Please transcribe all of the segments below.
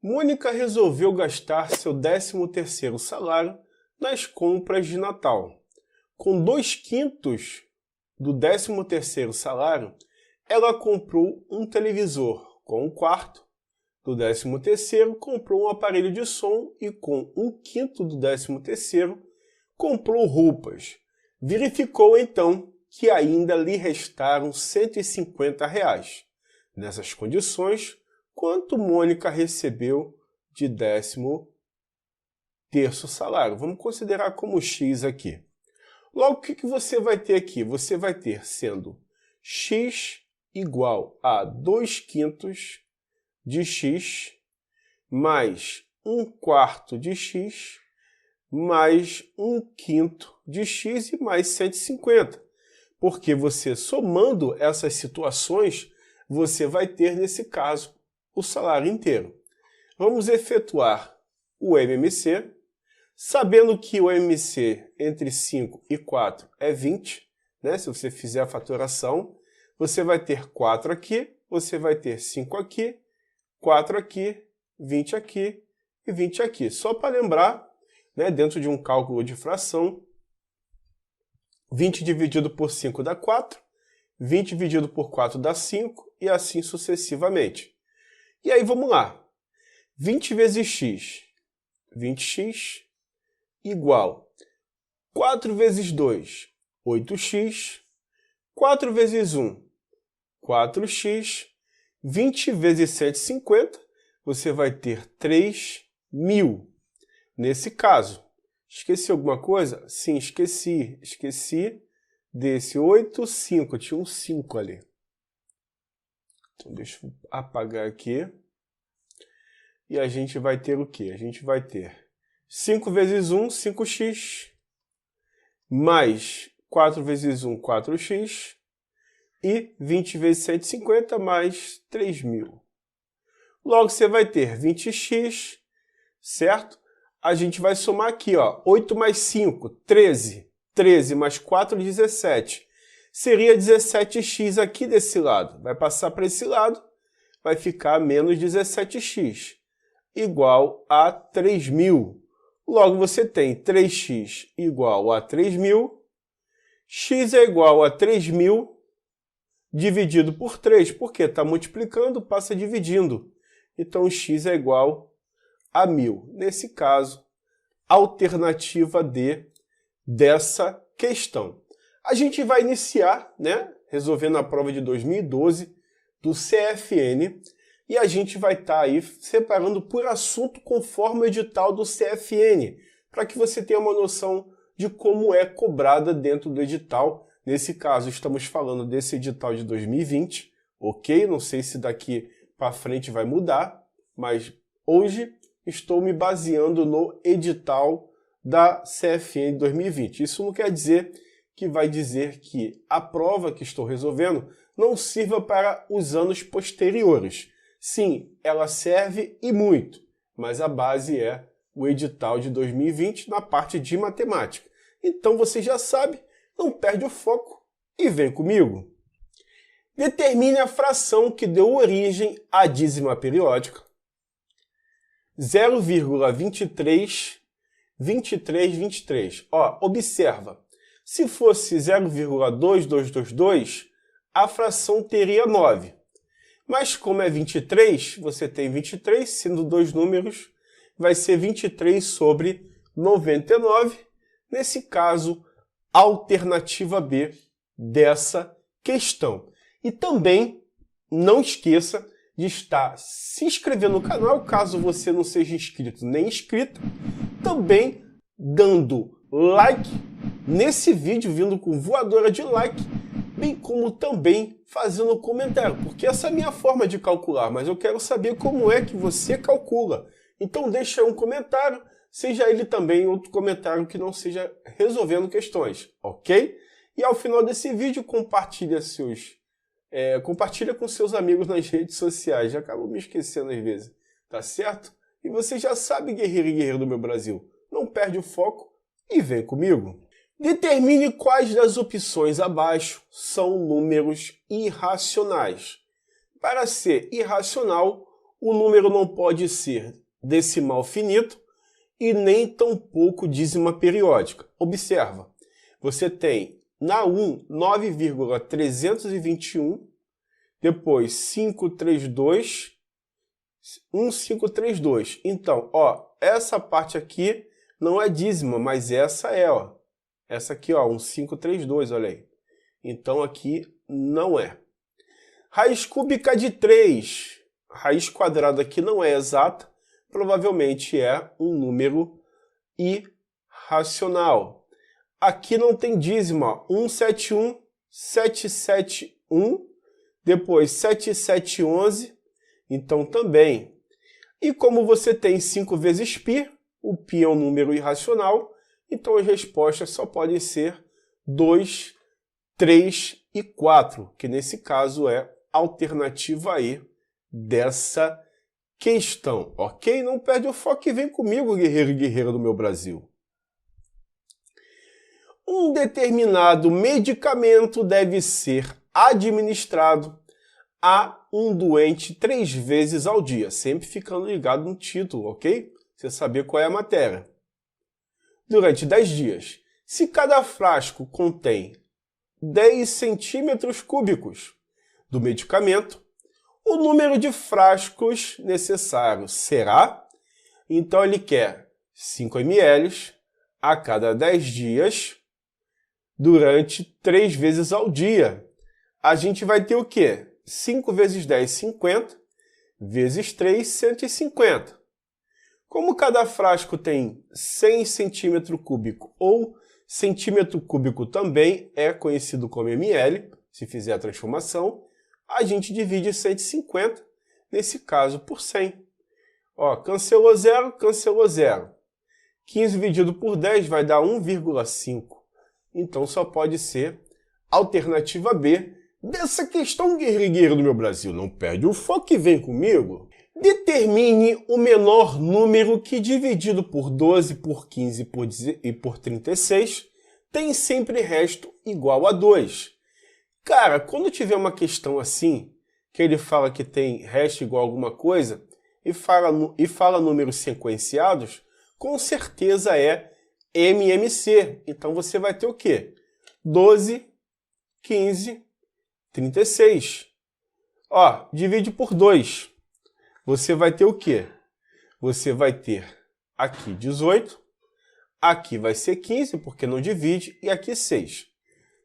Mônica resolveu gastar seu 13º salário nas compras de Natal. Com 2/5 do 13º salário, ela comprou um televisor. Com 1/4 do 13º, comprou um aparelho de som e com 1/5 do 13º, comprou roupas. Verificou então que ainda lhe restaram R$ 150. Nessas condições, quanto Mônica recebeu de 13º salário? Vamos considerar como X aqui. Logo, o que você vai ter aqui? Você vai ter sendo X igual a 2/5 de X mais 1/4 de X mais 1/5 de X e mais 150. Porque você somando essas situações, você vai ter, nesse caso, o salário inteiro. Vamos efetuar o MMC, sabendo que o MMC entre 5 e 4 é 20, né? Se você fizer a fatoração, você vai ter 4 aqui, você vai ter 5 aqui, 4 aqui, 20 aqui e 20 aqui. Só para lembrar, né, dentro de um cálculo de fração, 20 dividido por 5 dá 4, 20 dividido por 4 dá 5 e assim sucessivamente. E aí vamos lá. 20 vezes x, 20x, igual 4 vezes 2, 8x, 4 vezes 1, 4x, 20 vezes 150, você vai ter 3.000. Nesse caso, esqueci alguma coisa? Sim, esqueci. Esqueci desse 8, 5. Tinha um 5 ali. Então, deixa eu apagar aqui. E a gente vai ter o quê? A gente vai ter 5 vezes 1, 5x, mais 4 vezes 1, 4x, e 20 vezes 150, mais 3.000. Logo, você vai ter 20x, certo? A gente vai somar aqui, ó, 8 mais 5, 13. 13 mais 4, 17. Seria 17x aqui desse lado. Vai passar para esse lado, vai ficar menos 17x, igual a 3.000. Logo, você tem 3x igual a 3.000, x é igual a 3.000 dividido por 3, porque está multiplicando, passa dividindo. Então, x é igual a 1.000. Nesse caso, alternativa D dessa questão. A gente vai iniciar, né, resolvendo a prova de 2012 do CFN, e a gente vai estar aí separando por assunto conforme o edital do CFN, para que você tenha uma noção de como é cobrada dentro do edital. Nesse caso, estamos falando desse edital de 2020, ok? Não sei se daqui para frente vai mudar, mas hoje estou me baseando no edital da CFN 2020. Isso não quer dizer que vai dizer que a prova que estou resolvendo não sirva para os anos posteriores. Sim, ela serve e muito, mas a base é o edital de 2020 na parte de matemática. Então você já sabe, não perde o foco e vem comigo. Determine a fração que deu origem à dízima periódica 0,23, 23, 23. Ó, observa, se fosse 0,2222, a fração teria 9. Mas como é 23, você tem 23, sendo dois números, vai ser 23 sobre 99. Nesse caso, alternativa B dessa questão. E também não esqueça de estar se inscrevendo no canal, caso você não seja inscrito nem inscrita. Também dando like nesse vídeo, vindo com voadora de like, bem como também fazendo comentário, porque essa é a minha forma de calcular, mas eu quero saber como é que você calcula. Então deixa um comentário, seja ele também outro comentário que não seja resolvendo questões, ok? E ao final desse vídeo, compartilha com seus amigos nas redes sociais. Já acabo me esquecendo às vezes, tá certo? E você já sabe, guerreiro e guerreiro do meu Brasil, não perde o foco e vem comigo. Determine quais das opções abaixo são números irracionais. Para ser irracional, o número não pode ser decimal finito e nem tampouco dízima periódica. Observa, você tem na 1, 9,321, depois 532, 1532. Então, ó, essa parte aqui não é dízima, mas essa é, ó. Essa aqui, ó, 1532, olha aí. Então aqui não é. Raiz cúbica de 3. Raiz quadrada aqui não é exata, provavelmente é um número irracional. Aqui não tem dízima, 171, 771, depois 7711, então também. E como você tem 5 vezes π, o π é um número irracional, então as respostas só podem ser 2, 3 e 4, que nesse caso é a alternativa E dessa questão, ok? Não perde o foco e vem comigo, guerreiro e guerreira do meu Brasil. Um determinado medicamento deve ser administrado a um doente 3 vezes ao dia, sempre ficando ligado no título, ok? Você saber qual é a matéria. Durante 10 dias. Se cada frasco contém 10 centímetros cúbicos do medicamento, o número de frascos necessário será, então ele quer 5 ml a cada 10 dias, durante 3 vezes ao dia. A gente vai ter o quê? 5 vezes 10, 50, vezes 3, 150. Como cada frasco tem 100 centímetro cúbico, ou centímetro cúbico também é conhecido como ml, se fizer a transformação, a gente divide 150, nesse caso, por 100. Ó, cancelou 0, cancelou 0. 15 dividido por 10 vai dar 1,5. Então só pode ser alternativa B dessa questão, guerreiro do meu Brasil. Não perde o foco e vem comigo. Determine o menor número que, dividido por 12, por 15 e por 36, tem sempre resto igual a 2. Cara, quando tiver uma questão assim, que ele fala que tem resto igual a alguma coisa, e fala números sequenciados, com certeza é MMC. Então você vai ter o quê? 12, 15, 36. Ó, divide por 2. Você vai ter o quê? Você vai ter aqui 18, aqui vai ser 15, porque não divide, e aqui 6.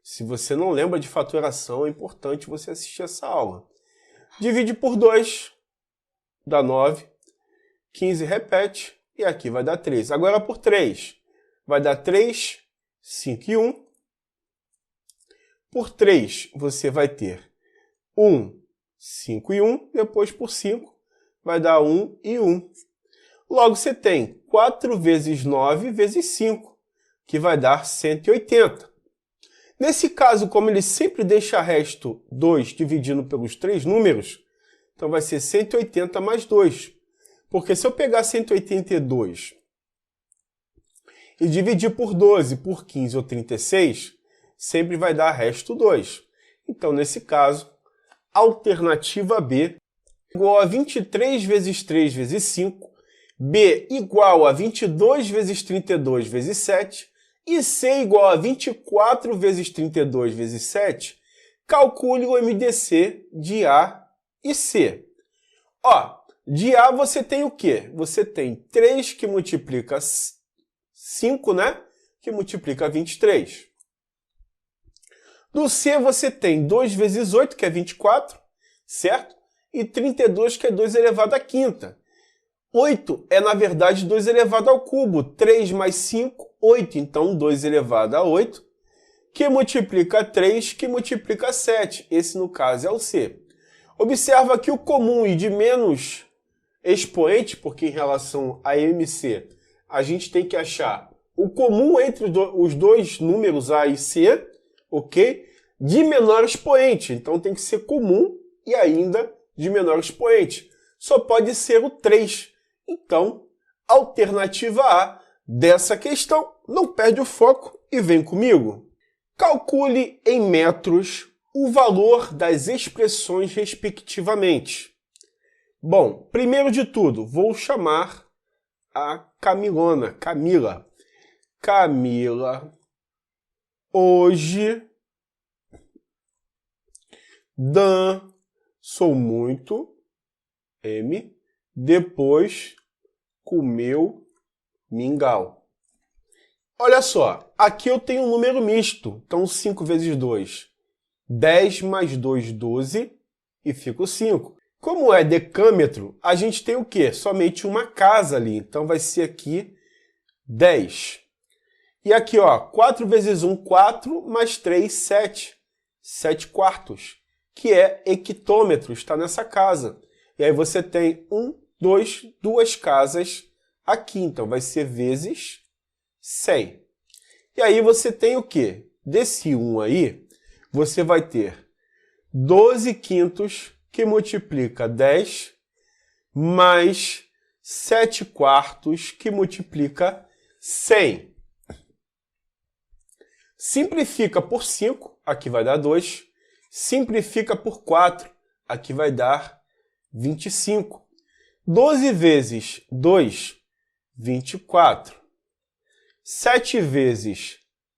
Se você não lembra de fatoração, é importante você assistir essa aula. Divide por 2, dá 9, 15 repete, e aqui vai dar 3. Agora por 3, vai dar 3, 5 e 1. Por 3, você vai ter 1, 5 e 1, depois por 5, vai dar 1 e 1. Logo, você tem 4 vezes 9 vezes 5, que vai dar 180. Nesse caso, como ele sempre deixa resto 2 dividindo pelos 3 números, então vai ser 180 mais 2. Porque se eu pegar 182 e dividir por 12, por 15 ou 36, sempre vai dar resto 2. Então, nesse caso, alternativa B igual a 23 vezes 3 vezes 5, B igual a 22 vezes 32 vezes 7, e C igual a 24 vezes 32 vezes 7, calcule o MDC de A e C. Ó, de A você tem o quê? Você tem 3 que multiplica 5, né? Que multiplica 23. Do C você tem 2 vezes 8, que é 24, certo? E 32, que é 2 elevado à quinta. 8 é, na verdade, 2 elevado ao cubo. 3 mais 5, 8. Então, 2 elevado a 8, que multiplica 3, que multiplica 7. Esse, no caso, é o C. Observa que o comum e de menos expoente, porque em relação a MC, a gente tem que achar o comum entre os dois números A e C, ok? De menor expoente. Então, tem que ser comum e ainda de menor expoente. Só pode ser o 3. Então, alternativa A dessa questão. Não perde o foco e vem comigo. Calcule em metros o valor das expressões respectivamente. Bom, primeiro de tudo, vou chamar a Camilona, Camila. Camila, hoje, sou muito, M, depois comeu mingau. Olha só, aqui eu tenho um número misto, então 5 vezes 2, 10 mais 2, 12, e fica 5. Como é decâmetro, a gente tem o quê? Somente uma casa ali, então vai ser aqui 10. E aqui, ó, 4 vezes 1, 4, mais 3, 7. 7 quartos, que é hectômetro, está nessa casa. E aí você tem 2 casas aqui, então vai ser vezes 100. E aí você tem o quê? Desse 1 aí, você vai ter 12 quintos, que multiplica 10, mais 7 quartos, que multiplica 100. Simplifica por 5, aqui vai dar 2. Simplifica por 4, aqui vai dar 25. 12 vezes 2, 24. 7 vezes,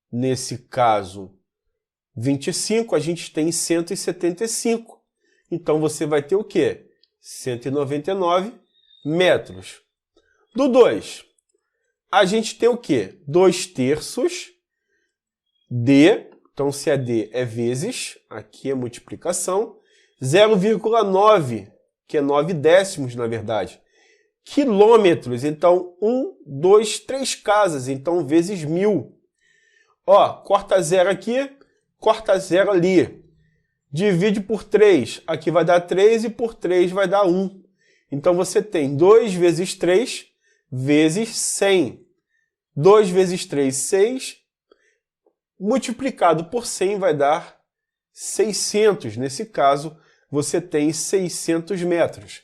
nesse caso, 25, a gente tem 175. Então você vai ter o quê? 199 metros. Do 2, a gente tem o quê? 2 terços. D, então se é D é vezes, aqui é multiplicação, 0,9, que é 9 décimos na verdade. Quilômetros, então 1, 2, 3 casas, então vezes 1000. Ó, corta 0 aqui, corta 0 ali. Divide por 3, aqui vai dar 3 e por 3 vai dar 1. Então você tem 2 vezes 3 vezes 100. 2 vezes 3, 6. Multiplicado por 100 vai dar 600. Nesse caso, você tem 600 metros.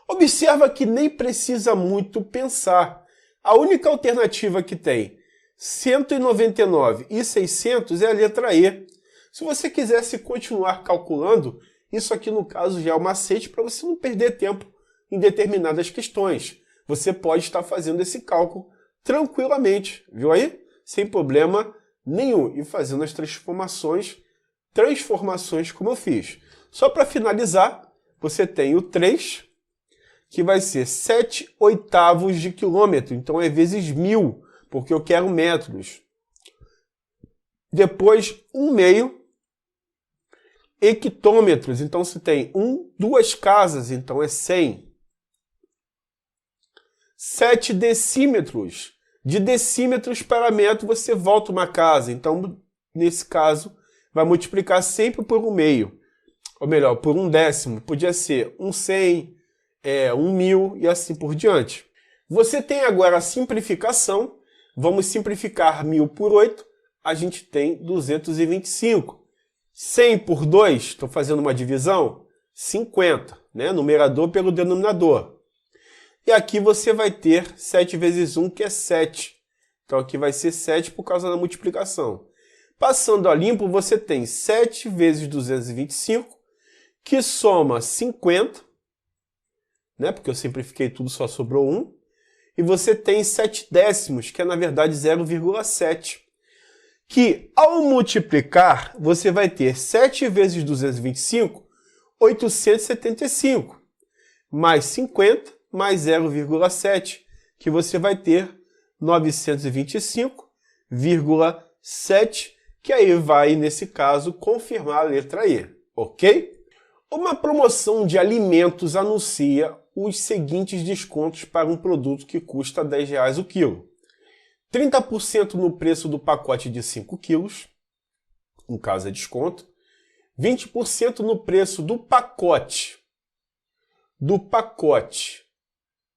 Observa que nem precisa muito pensar. A única alternativa que tem 199 e 600 é a letra E. Se você quisesse continuar calculando, isso aqui no caso já é um macete para você não perder tempo em determinadas questões. Você pode estar fazendo esse cálculo tranquilamente, viu aí? Sem problema nenhum, e fazendo as transformações como eu fiz. Só para finalizar, você tem o 3, que vai ser 7 oitavos de quilômetro, então é vezes 1000, porque eu quero metros. Depois, 1 meio, hectômetros, então se tem 2 casas, então é 100. 7 decímetros. De decímetros para metro, você volta uma casa. Então, nesse caso, vai multiplicar sempre por 1 meio. Ou melhor, por 1 décimo. Podia ser 1 100, 1 1000 e assim por diante. Você tem agora a simplificação. Vamos simplificar 1000 por 8. A gente tem 225. 100 por 2, estou fazendo uma divisão, 50. Né? Numerador pelo denominador. E aqui você vai ter 7 vezes 1, que é 7. Então aqui vai ser 7 por causa da multiplicação. Passando a limpo, você tem 7 vezes 225, que soma 50, né? Porque eu simplifiquei tudo, só sobrou 1. E você tem 7 décimos, que é na verdade 0,7. Que ao multiplicar, você vai ter 7 vezes 225, 875. Mais 50, mais 0,7, que você vai ter 925,7, que aí vai, nesse caso, confirmar a letra E, ok? Uma promoção de alimentos anuncia os seguintes descontos para um produto que custa R$10 o quilo. 30% no preço do pacote de 5 quilos, no caso é desconto. 20% no preço do pacote,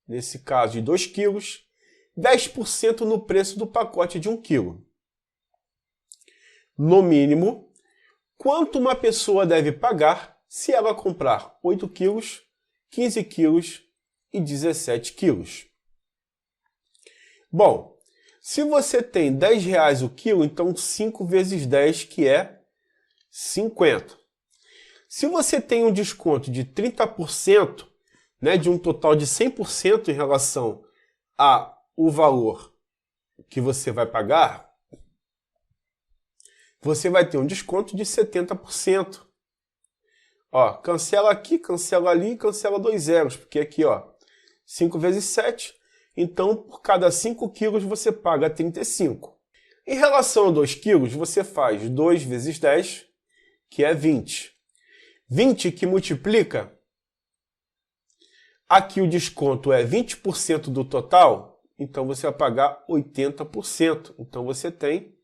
nesse caso de 2 quilos, 10% no preço do pacote de 1 quilo. No mínimo, quanto uma pessoa deve pagar se ela comprar 8 quilos, 15 quilos e 17 quilos? Bom, se você tem R$10 o quilo, então 5 vezes 10, que é 50. Se você tem um desconto de 30%, né, de um total de 100% em relação ao valor que você vai pagar, você vai ter um desconto de 70%. Ó, cancela aqui, cancela ali e cancela 2 zeros, porque aqui, ó, 5 vezes 7, então por cada 5 quilos você paga 35. Em relação a 2 quilos, você faz 2 vezes 10, que é 20. 20 que multiplica, aqui o desconto é 20% do total, então você vai pagar 80%. Então você tem,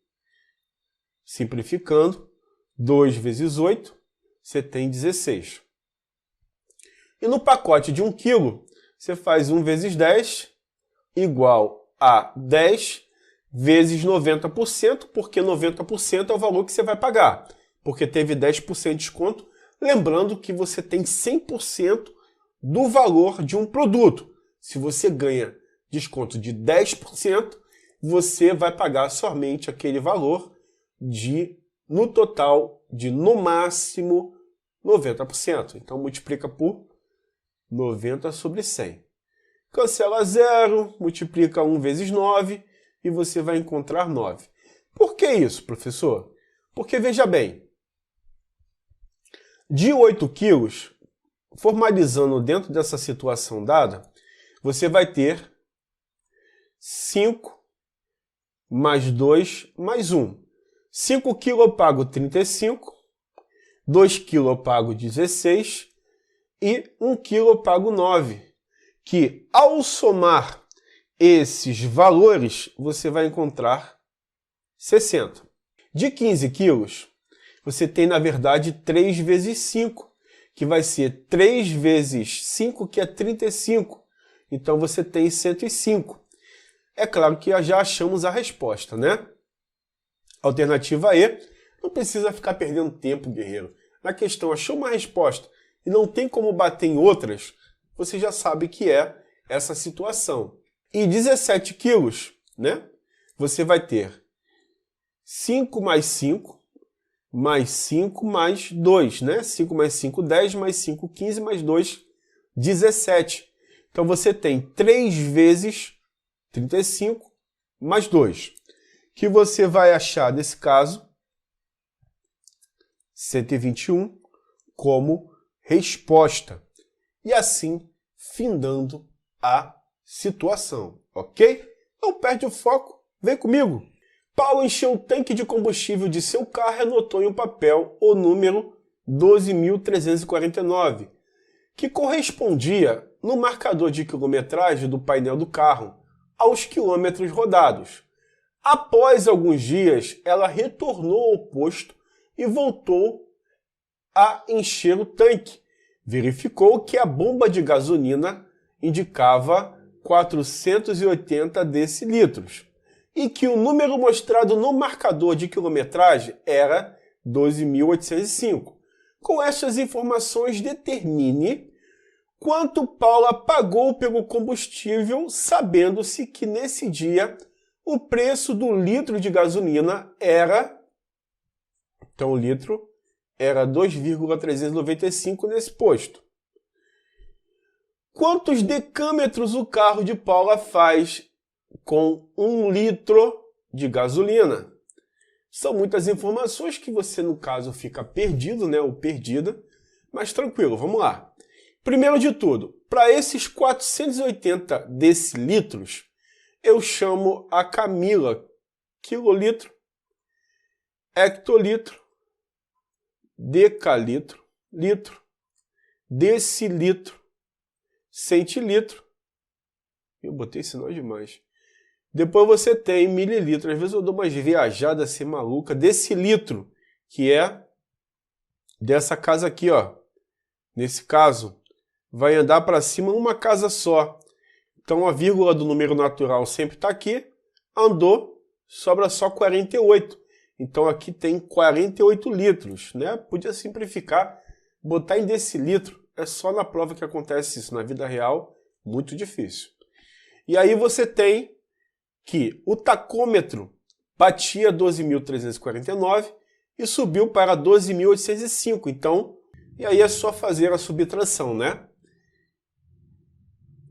simplificando, 2 vezes 8, você tem 16. E no pacote de 1 kg, você faz 1 vezes 10 igual a 10 vezes 90%, porque 90% é o valor que você vai pagar, porque teve 10% de desconto. Lembrando que você tem 100% do valor de um produto. Se você ganha desconto de 10%, você vai pagar somente aquele valor no total de, no máximo, 90%. Então, multiplica por 90 sobre 100. Cancela 0, multiplica 1 vezes 9 e você vai encontrar 9. Por que isso, professor? Porque, veja bem, de 8 quilos, formalizando dentro dessa situação dada, você vai ter 5 mais 2 mais 1. 5 kg eu pago 35, 2 kg eu pago 16 e 1 kg eu pago 9. Que ao somar esses valores, você vai encontrar 60. De 15 quilos, você tem, na verdade, 3 vezes 5, que vai ser 3 vezes 5, que é 35. Então, você tem 105. É claro que já achamos a resposta, né? Alternativa E, não precisa ficar perdendo tempo, guerreiro. Na questão, achou uma resposta e não tem como bater em outras, você já sabe que é essa situação. E 17 quilos, né? Você vai ter 5 mais 5, mais 5 mais 2, né? 5 mais 5, 10, mais 5, 15, mais 2, 17. Então você tem 3 vezes 35 mais 2. Que você vai achar, nesse caso, 121 como resposta. E assim, findando a situação, ok? Não perde o foco, vem comigo. Paulo encheu o tanque de combustível de seu carro e anotou em um papel o número 12.349, que correspondia, no marcador de quilometragem do painel do carro, aos quilômetros rodados. Após alguns dias, ela retornou ao posto e voltou a encher o tanque. Verificou que a bomba de gasolina indicava 480 decilitros e que o número mostrado no marcador de quilometragem era 12.805. Com estas informações, determine quanto Paula pagou pelo combustível, sabendo-se que nesse dia o preço do litro de gasolina era... Então o litro era 2,395 nesse posto. Quantos decâmetros o carro de Paula faz com 1 litro de gasolina? São muitas informações que você, no caso, fica perdido, né, ou perdida, mas tranquilo, vamos lá. Primeiro de tudo, para esses 480 decilitros, eu chamo a Camila quilolitro, hectolitro, decalitro, litro, decilitro, centilitro. Eu botei sinal demais. Depois você tem mililitro. Às vezes eu dou umas viajadas assim maluca. Decilitro, que é dessa casa aqui, ó. Nesse caso, vai andar para cima uma casa só. Então a vírgula do número natural sempre está aqui. Andou, sobra só 48. Então aqui tem 48 litros, né? Podia simplificar, botar em decilitro. É só na prova que acontece isso. Na vida real, muito difícil. E aí você tem que o tacômetro batia 12.349 e subiu para 12.805. Então, e aí é só fazer a subtração, né?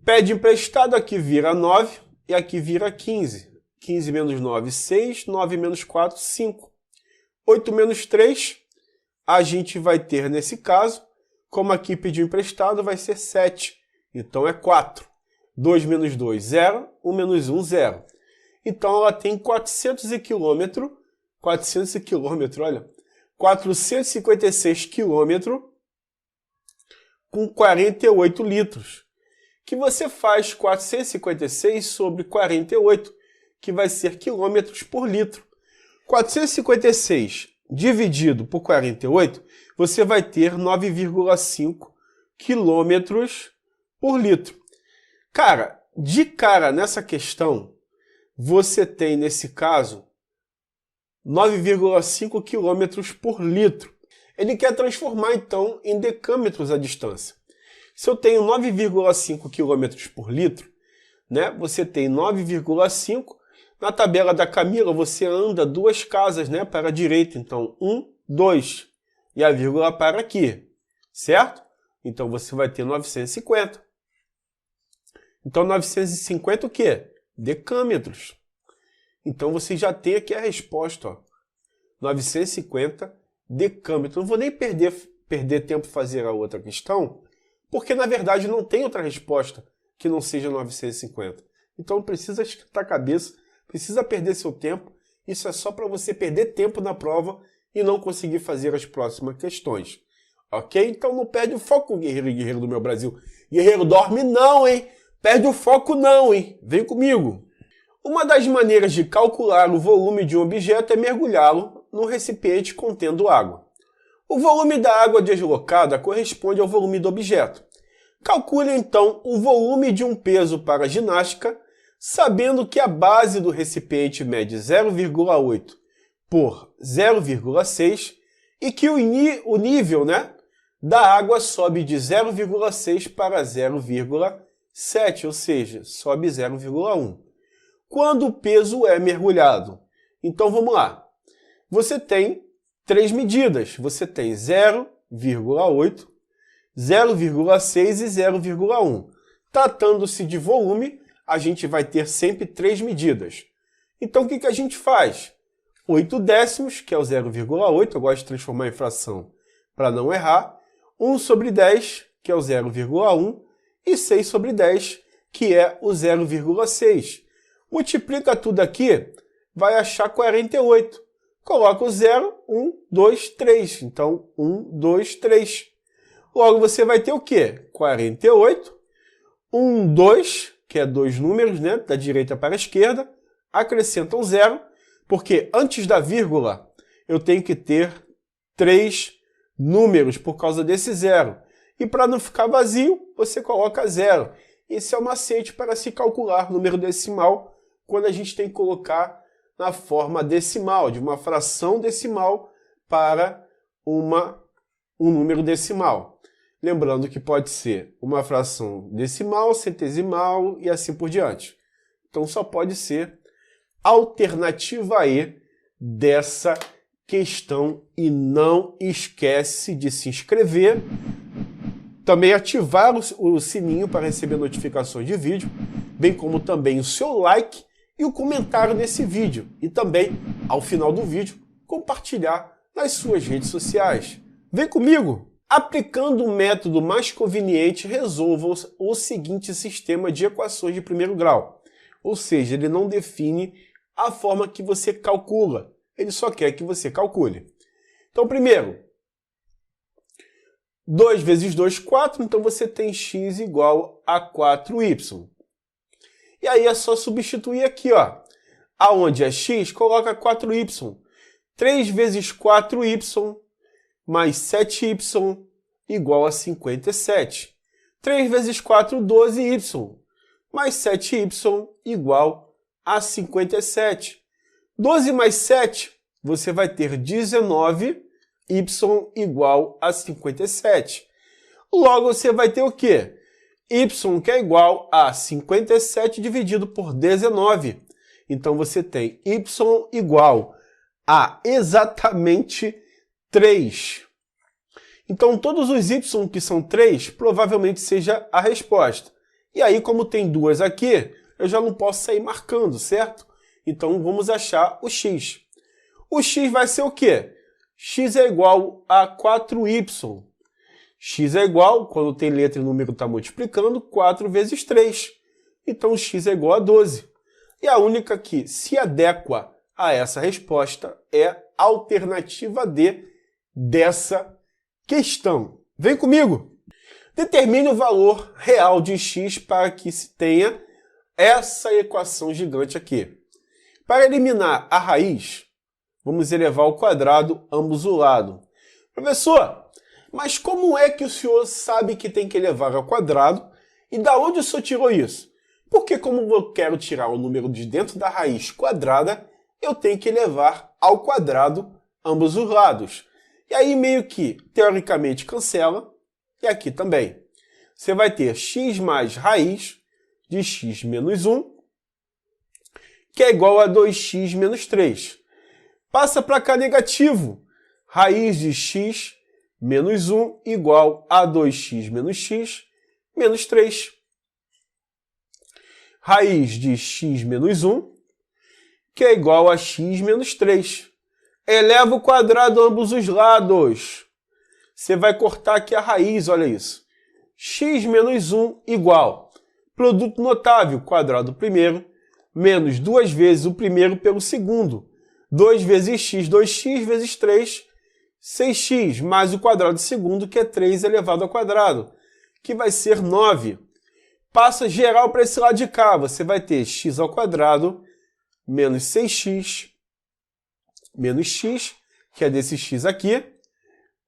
Pede emprestado, aqui vira 9 e aqui vira 15. 15 menos 9, 6. 9 menos 4, 5. 8 menos 3, a gente vai ter nesse caso, como aqui pediu emprestado, vai ser 7. Então é 4. 2 menos 2, 0. 1 menos 1, 0. Então ela tem 400 km, olha, 456 km com 48 litros. Que você faz 456 sobre 48, que vai ser quilômetros por litro. 456 dividido por 48, você vai ter 9,5 quilômetros por litro. Cara, de cara nessa questão, você tem nesse caso 9,5 quilômetros por litro. Ele quer transformar então em decâmetros a distância. Se eu tenho 9,5 km por litro, né, você tem 9,5. Na tabela da Camila, você anda 2 casas, né, para a direita. Então, 1, 2. E a vírgula para aqui, certo? Então, você vai ter 950. Então, 950 o quê? Decâmetros. Então, você já tem aqui a resposta. Ó. 950 decâmetros. Não vou nem perder tempo em fazer a outra questão, porque, na verdade, não tem outra resposta que não seja 950. Então, precisa esquentar a cabeça, precisa perder seu tempo. Isso é só para você perder tempo na prova e não conseguir fazer as próximas questões. Ok? Então, não perde o foco, guerreiro e guerreiro do meu Brasil. Guerreiro, dorme não, hein? Perde o foco não, hein? Vem comigo. Uma das maneiras de calcular o volume de um objeto é mergulhá-lo num recipiente contendo água. O volume da água deslocada corresponde ao volume do objeto. Calcule, então, o volume de um peso para a ginástica, sabendo que a base do recipiente mede 0,8 por 0,6 e que o nível, né, da água sobe de 0,6 para 0,7, ou seja, sobe 0,1. Quando o peso é mergulhado? Então, vamos lá. Você tem 3 medidas. Você tem 0,8, 0,6 e 0,1. Tratando-se de volume, a gente vai ter sempre 3 medidas. Então, o que a gente faz? 8 décimos, que é o 0,8, eu gosto de transformar em fração para não errar. 1 sobre 10, que é o 0,1. E 6 sobre 10, que é o 0,6. Multiplica tudo aqui, vai achar 48. Coloca o 0, 1, 2, 3. Então, 1, 2, 3. Logo, você vai ter o quê? 48, 1, 2, que é 2 números, né? Da direita para a esquerda. Acrescenta um 0, porque antes da vírgula, eu tenho que ter 3 números por causa desse 0. E para não ficar vazio, você coloca 0. Esse é o macete para se calcular número decimal, quando a gente tem que colocar na forma decimal, de uma fração decimal para um número decimal. Lembrando que pode ser uma fração decimal, centesimal e assim por diante. Então só pode ser alternativa E dessa questão. E não esquece de se inscrever, também ativar o sininho para receber notificações de vídeo, bem como também o seu like e o comentário nesse vídeo. E também, ao final do vídeo, compartilhar nas suas redes sociais. Vem comigo! Aplicando o método mais conveniente, resolva o seguinte sistema de equações de primeiro grau. Ou seja, ele não define a forma que você calcula. Ele só quer que você calcule. Então, primeiro, 2 vezes 2, 4. Então, você tem x igual a 4y. E aí é só substituir aqui, ó. Aonde é x, coloca 4y. 3 vezes 4y mais 7y igual a 57. 3 vezes 4, 12y. Mais 7y igual a 57. 12 mais 7, você vai ter 19y igual a 57. Logo, você vai ter o quê? Y, que é igual a 57 dividido por 19. Então, você tem y igual a exatamente 3. Então, todos os y que são 3, provavelmente seja a resposta. E aí, como tem duas aqui, eu já não posso sair marcando, certo? Então, vamos achar o x. O x vai ser o quê? X é igual a 4y. X é igual, quando tem letra e número está multiplicando, 4 vezes 3. Então, x é igual a 12. E a única que se adequa a essa resposta é a alternativa D dessa questão. Vem comigo! Determine o valor real de x para que se tenha essa equação gigante aqui. Para eliminar a raiz, vamos elevar ao quadrado ambos o lado. Professor, mas como é que o senhor sabe que tem que elevar ao quadrado? E da onde o senhor tirou isso? Porque como eu quero tirar o número de dentro da raiz quadrada, eu tenho que elevar ao quadrado ambos os lados. E aí meio que, teoricamente, cancela. E aqui também. Você vai ter x mais raiz de x menos 1, que é igual a 2x menos 3. Passa para cá negativo. Raiz de x menos 1 igual a 2x menos x menos 3. Raiz de x menos 1, que é igual a x menos 3. Eleva o quadrado ambos os lados. Você vai cortar aqui a raiz, olha isso. X menos 1 igual. Produto notável, quadrado primeiro, menos 2 vezes o primeiro pelo segundo. 2 vezes x, 2x vezes 3, 6x, mais o quadrado segundo, que é 3 elevado ao quadrado, que vai ser 9. Passa geral para esse lado de cá. Você vai ter x ao quadrado menos 6x menos x, que é desse x aqui,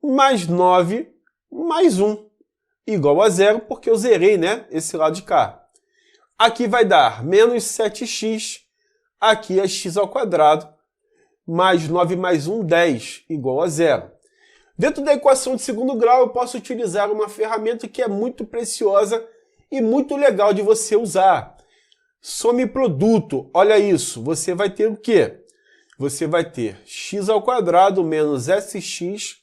mais 9 mais 1, igual a 0, porque eu zerei, né, esse lado de cá. Aqui vai dar menos 7x, aqui é x ao quadrado, mais 9 mais 1, 10, igual a 0. Dentro da equação de segundo grau, eu posso utilizar uma ferramenta que é muito preciosa e muito legal de você usar. Some produto, olha isso, você vai ter o quê? Você vai ter x ao quadrado menos sx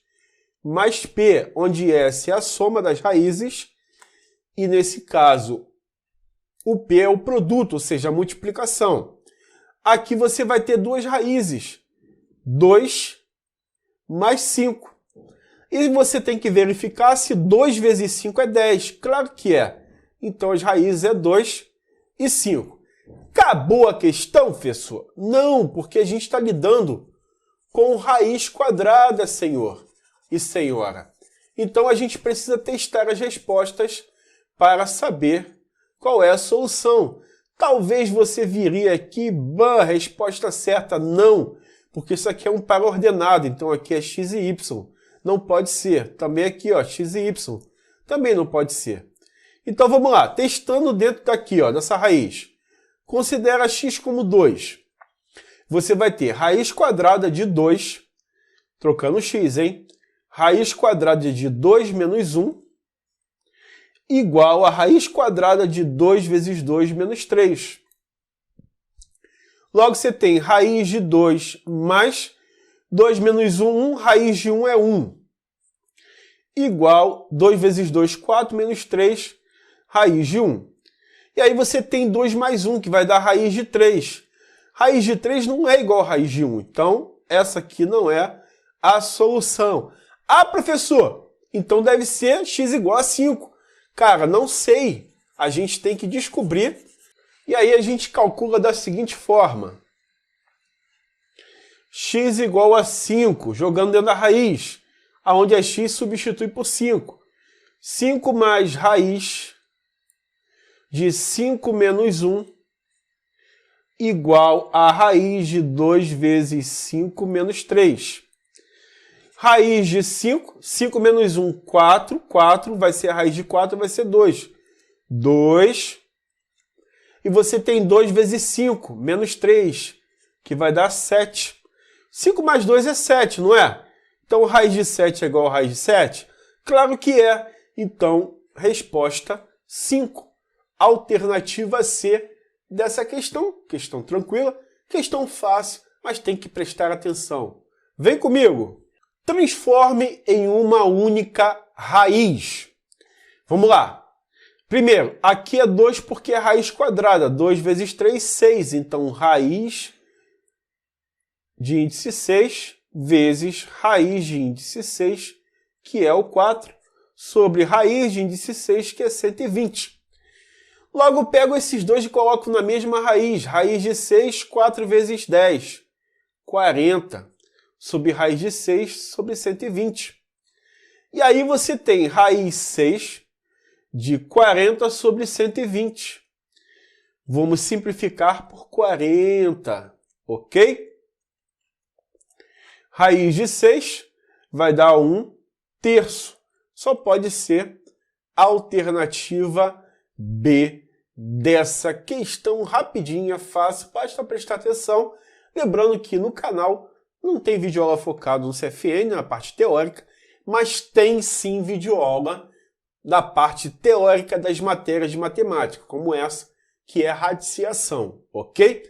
mais p, onde s é a soma das raízes, e nesse caso o p é o produto, ou seja, a multiplicação. Aqui você vai ter duas raízes, 2 mais 5. E você tem que verificar se 2 vezes 5 é 10. Claro que é. Então as raízes é 2 e 5. Acabou a questão, professor? Não, porque a gente está lidando com raiz quadrada, senhor e senhora. Então a gente precisa testar as respostas para saber qual é a solução. Talvez você viria aqui, resposta certa, não, porque isso aqui é um par ordenado, então aqui é x e y. Não pode ser. Também aqui, ó, x e y. Também não pode ser. Então vamos lá, testando dentro daqui, ó, dessa raiz. Considera x como 2. Você vai ter raiz quadrada de 2, trocando x, hein? Raiz quadrada de 2 menos 1, igual a raiz quadrada de 2 vezes 2 menos 3. Logo você tem raiz de 2 mais 2 menos 1, 1, raiz de 1 é 1. Igual 2 vezes 2, 4, menos 3, raiz de 1. E aí você tem 2 mais 1, que vai dar raiz de 3. Raiz de 3 não é igual a raiz de 1. Então, essa aqui não é a solução. Ah, professor, então deve ser x igual a 5. Cara, não sei. A gente tem que descobrir. E aí a gente calcula da seguinte forma. X igual a 5, jogando dentro da raiz, onde a x substitui por 5. 5 mais raiz de 5 menos 1 igual a raiz de 2 vezes 5 menos 3. Raiz de 5, 5 menos 1, 4. 4 vai ser a raiz de 4, vai ser 2. 2. E você tem 2 vezes 5, menos 3, que vai dar 7. 5 mais 2 é 7, não é? Então, raiz de 7 é igual a raiz de 7? Claro que é. Então, resposta 5. Alternativa C dessa questão. Questão tranquila, questão fácil, mas tem que prestar atenção. Vem comigo! Transforme em uma única raiz. Vamos lá. Primeiro, aqui é 2 porque é raiz quadrada. 2 vezes 3, 6. Então, raiz de índice 6 vezes raiz de índice 6, que é o 4, sobre raiz de índice 6, que é 120. Logo, pego esses dois e coloco na mesma raiz. Raiz de 6, 4 vezes 10. 40. Sobre raiz de 6, sobre 120. E aí você tem raiz 6 de 40 sobre 120. Vamos simplificar por 40, ok? Raiz de 6 vai dar 1/3. Só pode ser a alternativa B dessa questão rapidinha, fácil, basta prestar atenção. Lembrando que no canal não tem videoaula focado no CFN, na parte teórica, mas tem sim videoaula da parte teórica das matérias de matemática, como essa, que é a radiciação, ok?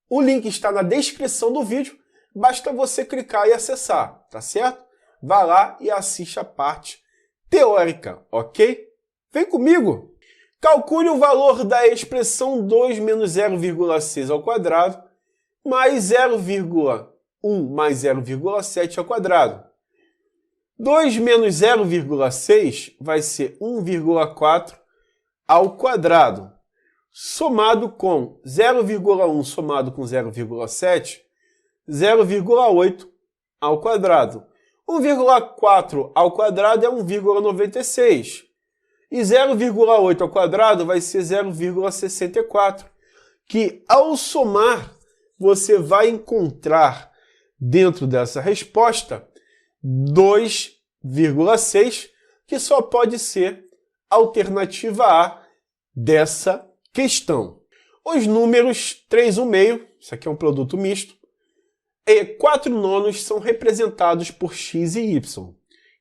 O link está na descrição do vídeo, basta você clicar e acessar, tá certo? Vá lá e assista a parte teórica, ok? Vem comigo! Calcule o valor da expressão 2 menos 0,6 ao quadrado mais 0,1 mais 0,7 ao quadrado. 2 menos 0,6 vai ser 1,4 ao quadrado, somado com 0,1 somado com 0,7, 0,8 ao quadrado. 1,4 ao quadrado é 1,96. E 0,8 ao quadrado vai ser 0,64, que ao somar você vai encontrar dentro dessa resposta 2,6, que só pode ser a alternativa A dessa questão. Os números 3/1/2, isso aqui é um produto misto, e 4/9 são representados por x e y.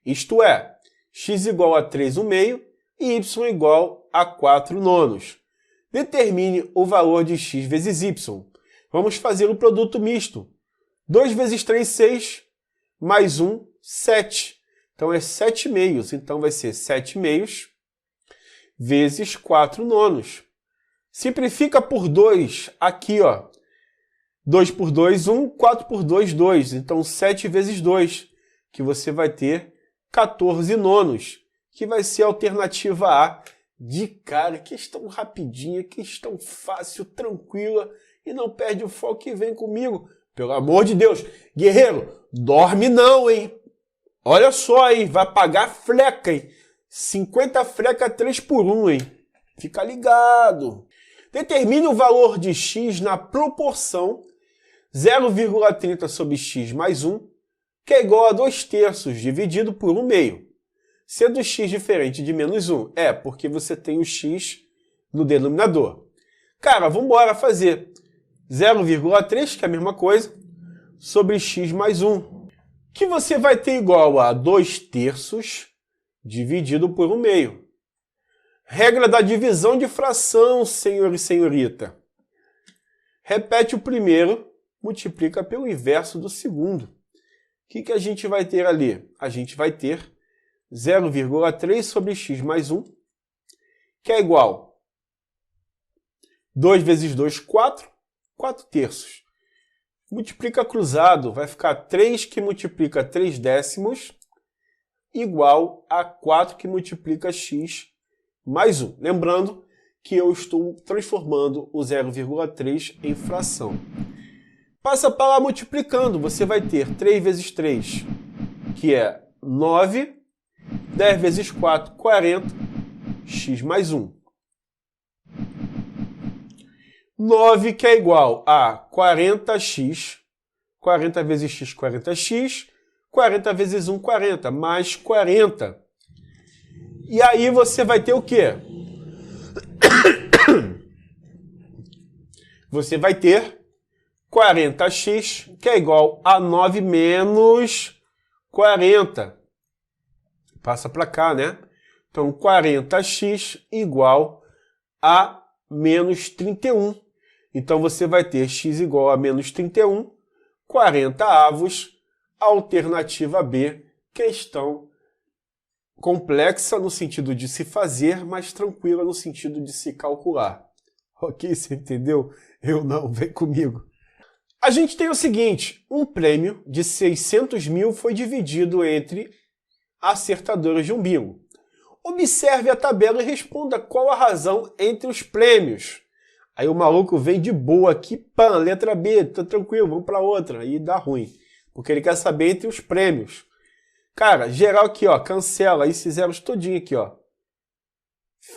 Isto é, x igual a 3/1/2 e y igual a 4/9. Determine o valor de x vezes y. Vamos fazer o produto misto. 2 vezes 3, 6, mais 1, 7. Então é 7/2. Então vai ser 7/2 vezes 4/9. Simplifica por 2 aqui, ó. 2 por 2, 1. 4 por 2, 2. Então 7 vezes 2, que você vai ter 14/9, que vai ser a alternativa A de cara. Questão rapidinha, questão fácil, tranquila, e não perde o foco e vem comigo. Pelo amor de Deus, guerreiro, dorme não, hein? Olha só, hein? Vai pagar fleca, hein? 50 fleca 3 por 1, hein? Fica ligado. Determine o valor de x na proporção 0,30 sobre x mais 1, que é igual a 2/3 dividido por 1/2. Sendo x diferente de menos 1. É, porque você tem o x no denominador. Cara, vamos embora fazer 0,3, que é a mesma coisa, sobre x mais 1. Que você vai ter igual a 2/3 dividido por 1/2. Regra da divisão de fração, senhor e senhorita. Repete o primeiro, multiplica pelo inverso do segundo. O que a gente vai ter ali? A gente vai ter 0,3 sobre x mais 1, que é igual 2 vezes 2, 4, 4/3. Multiplica cruzado, vai ficar 3 que multiplica 3/10 igual a 4 que multiplica x mais 1. Lembrando que eu estou transformando o 0,3 em fração. Passa para lá multiplicando, você vai ter 3 vezes 3, que é 9, 10 vezes 4, 40, x mais 1. 9, que é igual a 40x, 40 vezes x, 40x, 40 vezes 1, 40, mais 40. E aí você vai ter o quê? Você vai ter 40x, que é igual a 9 menos 40. Passa para cá, né? Então, 40x igual a menos 31. Então, você vai ter x igual a menos 31, 40 avos, alternativa B, questão complexa no sentido de se fazer, mas tranquila no sentido de se calcular. Ok? Você entendeu? Eu não, vem comigo. A gente tem o seguinte, um prêmio de 600 mil foi dividido entre acertadores de um bingo. Observe a tabela e responda qual a razão entre os prêmios. Aí o maluco vem de boa aqui, pã, letra B, tá tranquilo, vamos para outra. Aí dá ruim, porque ele quer saber entre os prêmios. Cara, geral aqui, ó, cancela esses zeros todinho aqui, ó.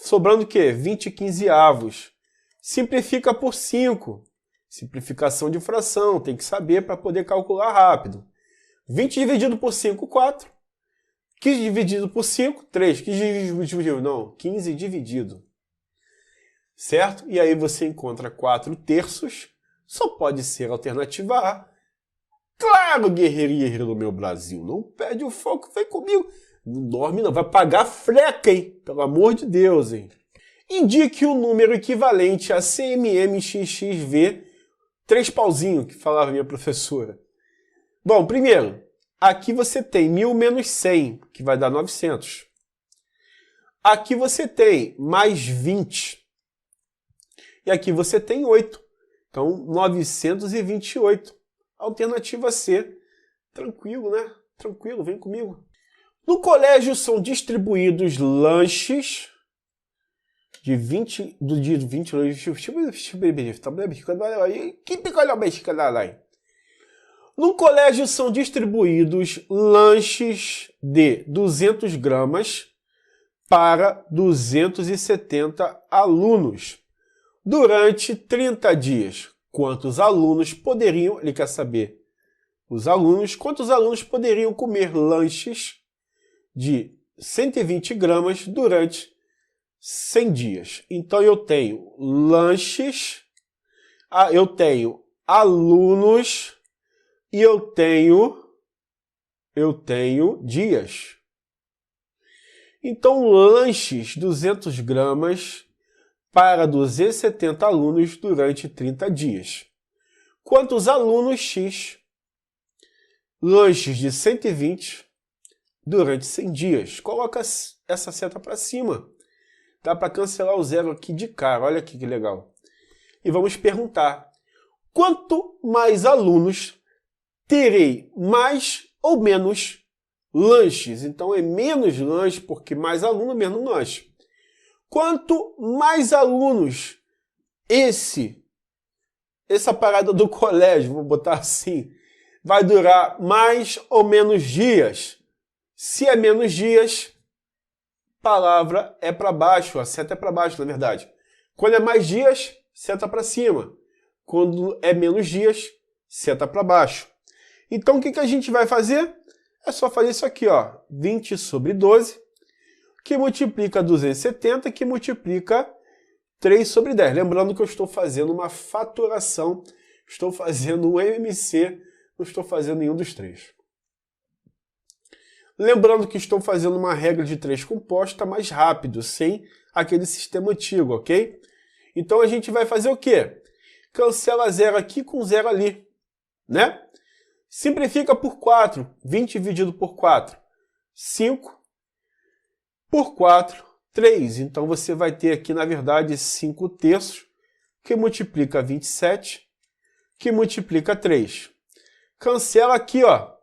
Sobrando o quê? 20 quinzeavos. Simplifica por 5. Simplificação de fração, tem que saber para poder calcular rápido. 20 dividido por 5, 4. 15 dividido por 5, 3. 15 dividido, não, 15 dividido. Certo? E aí você encontra 4 terços, só pode ser a alternativa A. Claro, guerreiro e guerreiro do meu Brasil, não perde o foco, vem comigo. Não dorme não, vai pagar freca, hein? Pelo amor de Deus, hein? Indique o número equivalente a CMMXXV, 3 pauzinho, que falava minha professora. Bom, primeiro, aqui você tem 1000 menos 100, que vai dar 900. Aqui você tem mais 20. E aqui você tem 8. Então, 928. Alternativa C. Tranquilo, né? Tranquilo, vem comigo. No colégio são distribuídos lanches de 20... Do dia de 20... No colégio são distribuídos lanches de 200 gramas para 270 alunos durante 30 dias. Quantos alunos poderiam, ele quer saber, quantos alunos poderiam comer lanches de 120 gramas durante 100 dias? Então eu tenho lanches, eu tenho alunos e eu tenho dias. Então lanches 200 gramas para 270 alunos durante 30 dias. Quantos alunos X? Lanches de 120 durante 100 dias. Coloca essa seta para cima. Dá para cancelar o zero aqui de cara. Olha aqui que legal. E vamos perguntar. Quanto mais alunos terei mais ou menos lanches? Então é menos lanche porque mais aluno, menos lanche. Quanto mais alunos essa parada do colégio, vou botar assim, vai durar mais ou menos dias? Se é menos dias, palavra é para baixo, a seta é para baixo, na verdade. Quando é mais dias, seta para cima. Quando é menos dias, seta para baixo. Então o que a gente vai fazer? É só fazer isso aqui, ó, 20 sobre 12. Que multiplica 270, que multiplica 3 sobre 10. Lembrando que eu estou fazendo uma fatoração, estou fazendo um MMC, não estou fazendo nenhum dos três. Lembrando que estou fazendo uma regra de 3 composta mais rápido, sem aquele sistema antigo, ok? Então a gente vai fazer o quê? Cancela 0 aqui com 0 ali, né? Simplifica por 4, 20 dividido por 4, 5. Por 4, 3. Então você vai ter aqui, na verdade, 5 terços, que multiplica 27, que multiplica 3. Cancela aqui, ó.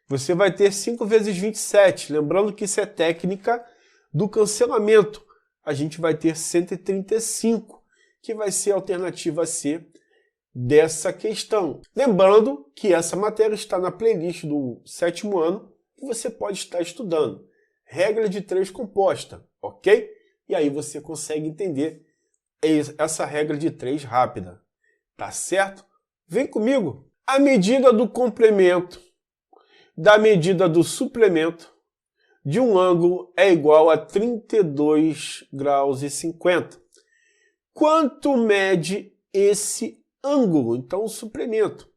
Você vai ter 5 vezes 27. Lembrando que isso é técnica do cancelamento. A gente vai ter 135, que vai ser a alternativa C dessa questão. Lembrando que essa matéria está na playlist do 7º ano, que você pode estar estudando. Regra de 3 composta, ok? E aí você consegue entender essa regra de 3 rápida, tá certo? Vem comigo. A medida do complemento da medida do suplemento de um ângulo é igual a 32 graus e 50. Quanto mede esse ângulo? Então o suplemento.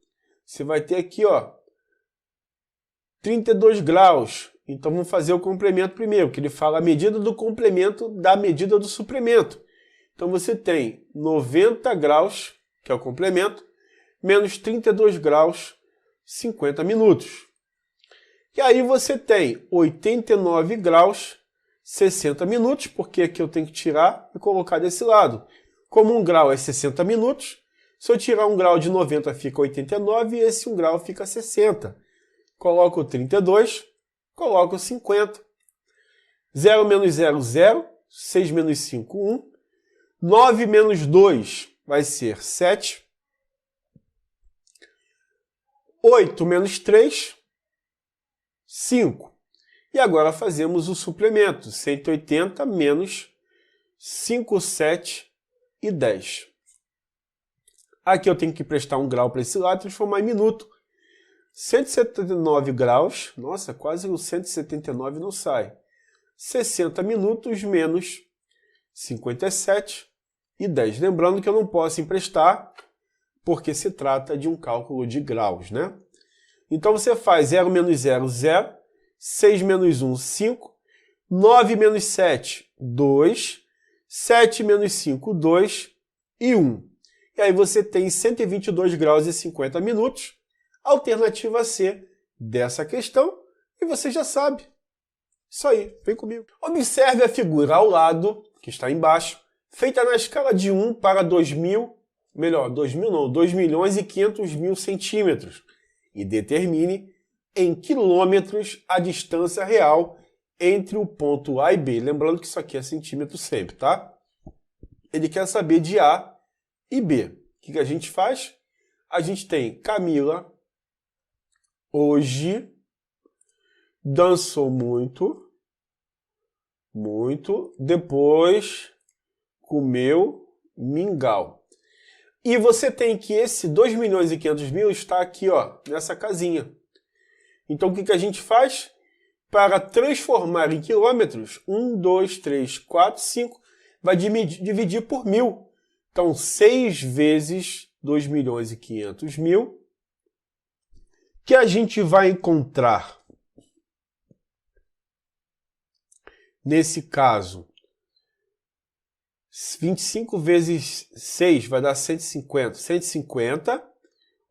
Você vai ter aqui, ó, 32 graus. Então vamos fazer o complemento primeiro, que ele fala a medida do complemento da medida do suplemento. Então você tem 90 graus, que é o complemento, menos 32 graus, 50 minutos. E aí você tem 89 graus 60 minutos, porque aqui eu tenho que tirar e colocar desse lado. Como 1 grau é 60 minutos, se eu tirar 1 grau de 90 fica 89 e esse 1 grau fica 60. Coloco 32, coloco 50. 0 menos 0, 0. 6 menos 5, 1. 9 menos 2 vai ser 7. 8 menos 3, 5. E agora fazemos o suplemento. 180 menos 5, 7 e 10. Aqui eu tenho que prestar 1 grau para esse lado e transformar em minuto. 179 graus, nossa, quase o 179 não sai. 60 minutos menos 57 e 10. Lembrando que eu não posso emprestar, porque se trata de um cálculo de graus, né? Então você faz 0 menos 0, 0. 6 menos 1, 5. 9 menos 7, 2. 7 menos 5, 2. E 1. E aí você tem 122 graus e 50 minutos. Alternativa C dessa questão. E você já sabe. Isso aí, vem comigo. Observe a figura ao lado, que está embaixo, feita na escala de 1 para 2.000, melhor, 2.000 não, 2.500.000 centímetros. E determine em quilômetros a distância real entre o ponto A e B. Lembrando que isso aqui é centímetro sempre, tá? Ele quer saber de A e B. O que a gente faz? A gente tem Camila hoje dançou muito, depois comeu mingau. E você tem que esse 2.500.000 está aqui, ó, nessa casinha. Então, o que a gente faz? Para transformar em quilômetros, 1, 2, 3, 4, 5, vai dividir por 1.000. Então, 6 vezes 2.500.000, que a gente vai encontrar, nesse caso, 25 vezes 6 vai dar 150. 150,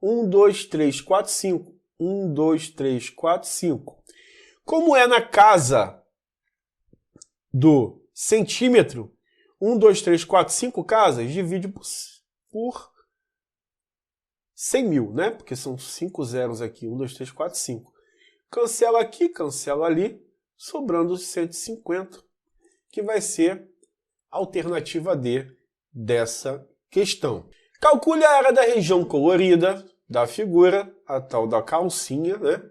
1, 2, 3, 4, 5. 1, 2, 3, 4, 5. Como é na casa do centímetro, 1, 2, 3, 4, 5 casas, divide por 100.000, né? Porque são 5 zeros aqui, 1, 2, 3, 4, 5. Cancela aqui, cancela ali, sobrando 150, que vai ser a alternativa D dessa questão. Calcule a área da região colorida da figura, a tal da calcinha, né?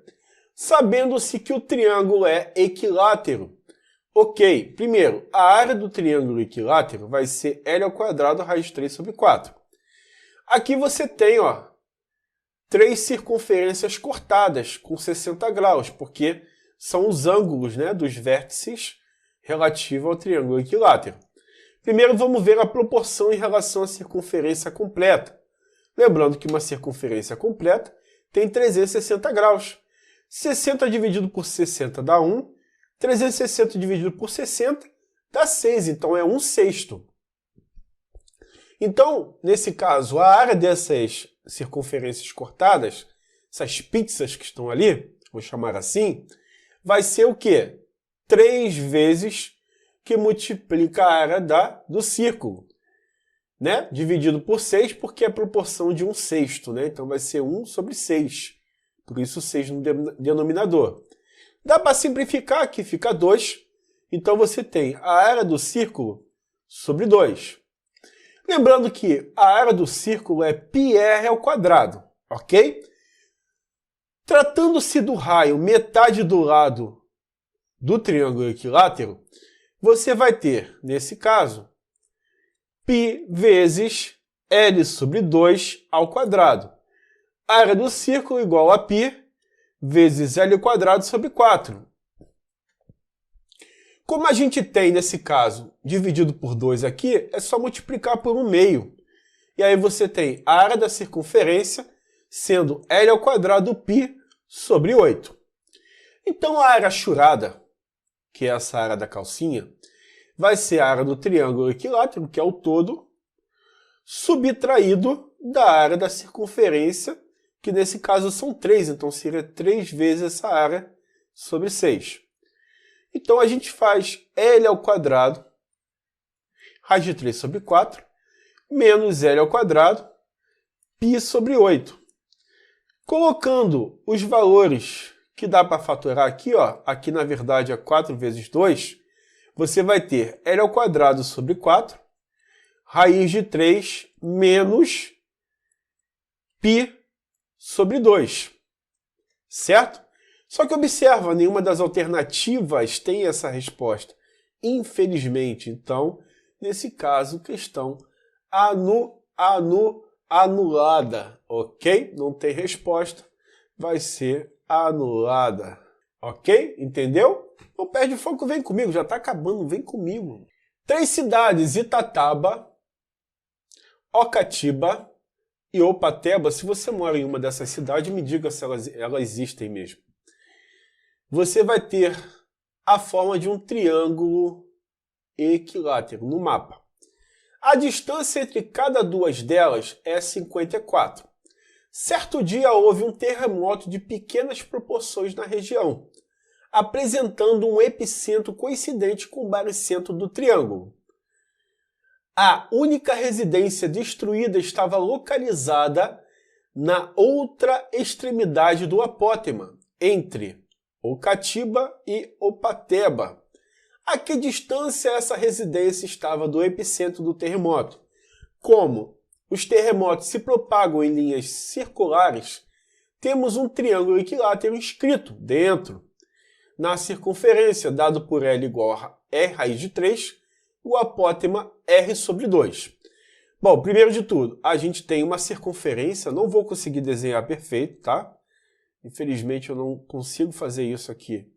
Sabendo-se que o triângulo é equilátero. Ok, primeiro, a área do triângulo equilátero vai ser L ao quadrado raiz 3 sobre 4. Aqui você tem, ó, 3 circunferências cortadas com 60 graus, porque são os ângulos, né, dos vértices relativos ao triângulo equilátero. Primeiro vamos ver a proporção em relação à circunferência completa. Lembrando que uma circunferência completa tem 360 graus. 60 dividido por 60 dá 1. 360 dividido por 60 dá 6, então é 1/6. Então, nesse caso, a área dessas circunferências cortadas, essas pizzas que estão ali, vou chamar assim, vai ser o quê? 3 vezes que multiplica a área do círculo, né? Dividido por 6, porque é a proporção de 1/6, né? Então vai ser 1 sobre 6. Por isso 6 no denominador. Dá para simplificar, aqui fica 2. Então você tem a área do círculo sobre 2. Lembrando que a área do círculo é πr ao quadrado, ok? Tratando-se do raio metade do lado do triângulo equilátero, você vai ter, nesse caso, π vezes L sobre 2 ao quadrado. A área do círculo igual a π vezes L ao quadrado sobre 4. Como a gente tem, nesse caso, dividido por 2 aqui, é só multiplicar por 1/2. E aí você tem a área da circunferência sendo L ao quadrado π sobre 8. Então a área achurada, que é essa área da calcinha, vai ser a área do triângulo equilátero, que é o todo, subtraído da área da circunferência, que nesse caso são 3, então seria 3 vezes essa área sobre 6. Então a gente faz L ao quadrado, raiz de 3 sobre 4, menos L ao quadrado, π sobre 8. Colocando os valores que dá para fatorar aqui, ó, aqui na verdade é 4 vezes 2, você vai ter L ao quadrado sobre 4, raiz de 3 menos π sobre 2, certo? Só que observa, nenhuma das alternativas tem essa resposta, infelizmente. Então, nesse caso, questão anulada, ok? Não tem resposta, vai ser anulada, ok? Entendeu? Não perde foco, vem comigo, já está acabando, vem comigo. 3 cidades, Itataba, Ocatiba e Opateba. Se você mora em uma dessas cidades, me diga se elas existem mesmo. Você vai ter a forma de um triângulo equilátero no mapa. A distância entre cada duas delas é 54. Certo dia houve um terremoto de pequenas proporções na região, apresentando um epicentro coincidente com o baricentro do triângulo. A única residência destruída estava localizada na outra extremidade do apótema, entre Ocatiba e Opateba. A que distância essa residência estava do epicentro do terremoto? Como os terremotos se propagam em linhas circulares, temos um triângulo equilátero inscrito dentro. Na circunferência, dado por L igual a R raiz de 3, o apótema R sobre 2. Bom, primeiro de tudo, a gente tem uma circunferência, não vou conseguir desenhar perfeito, tá? Infelizmente eu não consigo fazer isso aqui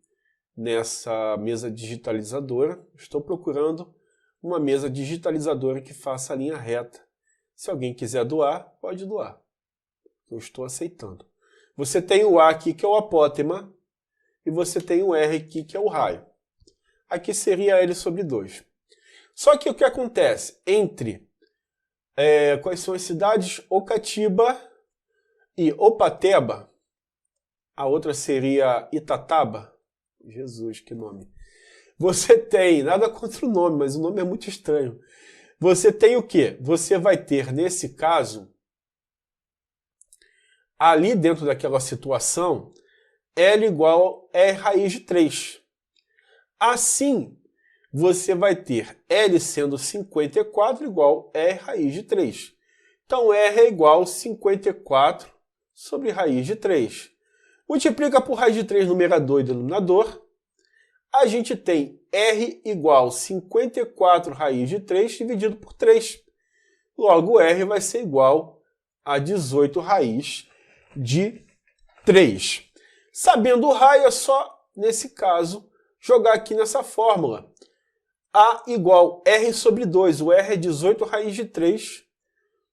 nessa mesa digitalizadora. Estou procurando uma mesa digitalizadora que faça a linha reta. Se alguém quiser doar, pode doar. Eu estou aceitando. Você tem o A aqui, que é o apótema, e você tem o R aqui, que é o raio. Aqui seria L sobre 2. Só que o que acontece? Entre quais são as cidades? Ocatiba e Opateba. A outra seria Itataba. Jesus, que nome. Você tem, nada contra o nome, mas o nome é muito estranho. Você tem o quê? Você vai ter, nesse caso, ali dentro daquela situação, L igual a R raiz de 3. Assim, você vai ter L sendo 54 igual a R raiz de 3. Então, R é igual a 54 sobre raiz de 3. Multiplica por raiz de 3 numerador e denominador. A gente tem R igual a 54 raiz de 3 dividido por 3. Logo, R vai ser igual a 18 raiz de 3. Sabendo o raio, é só, nesse caso, jogar aqui nessa fórmula. A igual R sobre 2. O R é 18 raiz de 3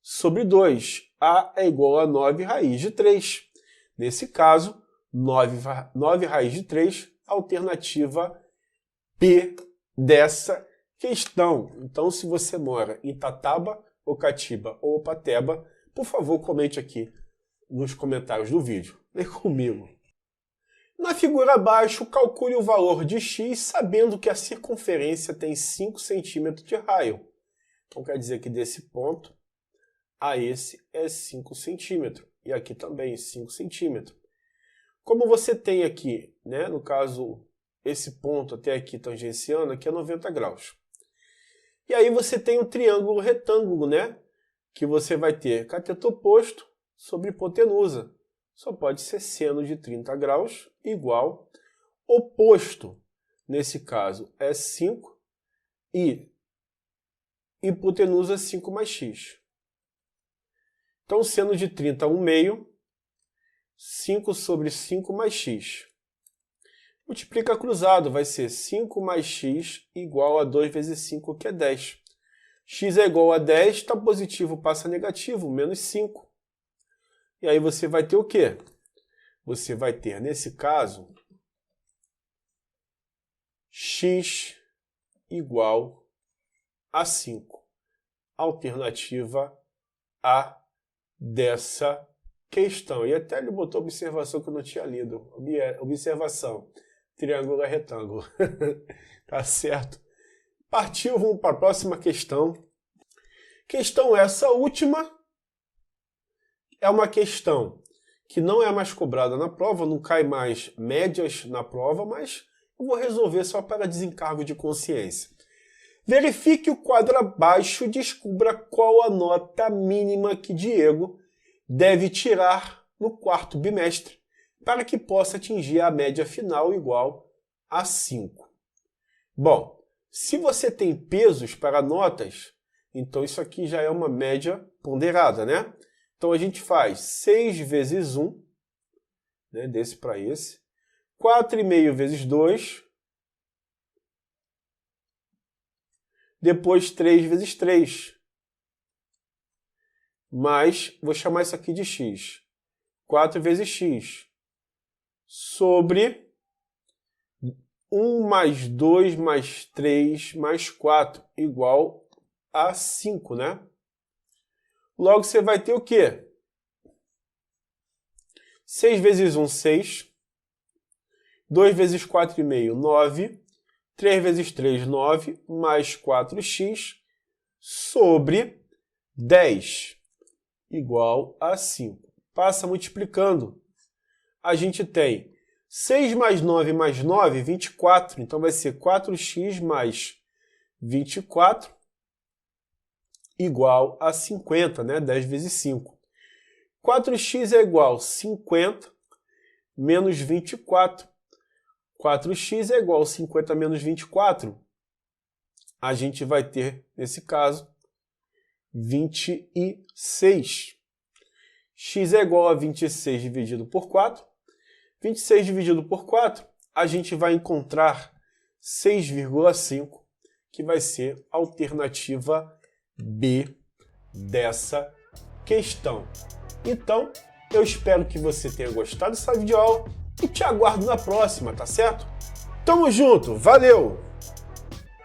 sobre 2. A é igual a 9 raiz de 3. Nesse caso, 9 raiz de 3, alternativa P dessa questão. Então, se você mora em Itataba, Ocatiba ou Opateba, por favor, comente aqui nos comentários do vídeo. Vem comigo. Na figura abaixo, calcule o valor de x sabendo que a circunferência tem 5 centímetros de raio. Então, quer dizer que desse ponto a esse é 5 centímetros. E aqui também 5 centímetros. Como você tem aqui, né, no caso, esse ponto até aqui tangenciando, aqui é 90 graus. E aí você tem um triângulo retângulo, né, que você vai ter cateto oposto sobre hipotenusa. Só pode ser seno de 30 graus igual oposto. Nesse caso é 5 e hipotenusa 5 mais x. Então, seno de 30 é 1/2. 5 sobre 5 mais x. Multiplica cruzado, vai ser 5 mais x igual a 2 vezes 5, que é 10. X é igual a 10, está positivo, passa negativo, menos 5. E aí você vai ter o quê? Você vai ter, nesse caso, x igual a 5. Alternativa A dessa questão. E até ele botou observação que eu não tinha lido. Observação. triângulo é retângulo. Tá certo? Partiu, vamos para a próxima questão. Questão essa última é uma questão que não é mais cobrada na prova, não cai mais médias na prova, mas eu vou resolver só para desencargo de consciência. Verifique o quadro abaixo e descubra qual a nota mínima que Diego deve tirar no quarto bimestre para que possa atingir a média final igual a 5. Bom, se você tem pesos para notas, então isso aqui já é uma média ponderada, né? Então a gente faz 6 vezes 1, né, desse para esse, 4,5 vezes 2, depois 3 vezes 3, mais, vou chamar isso aqui de x, 4 vezes x, sobre 1 mais 2 mais 3 mais 4, igual a 5, né? Logo, você vai ter o quê? 6 vezes 1, 6. 2 vezes 4,5, 9. 3 vezes 3, 9. Mais 4x sobre 10, igual a 5. Passa multiplicando. A gente tem 6 mais 9 mais 9, 24. Então, vai ser 4x mais 24 igual a 50, né? 10 vezes 5. 4x é igual a 50 menos 24. 4x é igual a 50 menos 24. A gente vai ter, nesse caso, 26. X é igual a 26 dividido por 4. 26 dividido por 4, a gente vai encontrar 6,5, que vai ser a alternativa B dessa questão. Então, eu espero que você tenha gostado dessa videoaula e te aguardo na próxima, tá certo? Tamo junto, valeu!